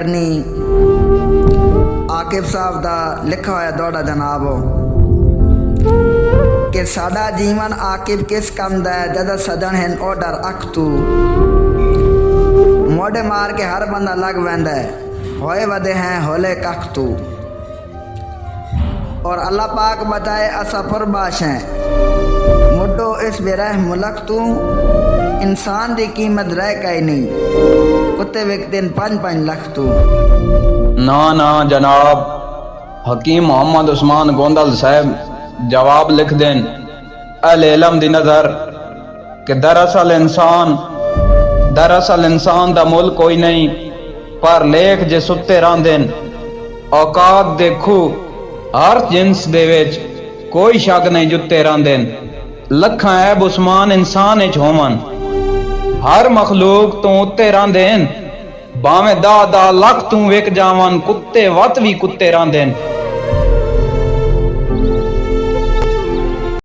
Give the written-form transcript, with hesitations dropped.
करनी। आकिब साहब दा लिखा होया दौड़ा जनाब कि साडा जीवन आकिब किस कम दा है, जदा सजन हैं ऑर्डर अख तू। मोढ़े मार के हर बंदा लग वैंदा है, होए वदे हैं होले कख तू। और अल्लाह पाक बताए असा फुरबाश हैं मुड्डो इस बेरह मुलक तू। इंसान दी कीमत रह कई नहीं, कुत्ते विकते 5-5 लाख तू। ना ना जनाब, हकीम मोहम्मद उस्मान गोंदल साहब जवाब लिख देन अल इलम दी नजर कि दरअसल इंसान दा मुल कोई नहीं, पर लेख जे सुत्ते रांदेन। औकात देखू हर जिन्स दे विच कोई शक नहीं जुत्ते रांदेन। लखां ऐब उस्मान इंसान इच होवन, हर मखलूक तो उत्ते रांदेन। भावें 10-10 लाख तू विक जावन, कुत्ते वत भी कुत्ते रांदेन।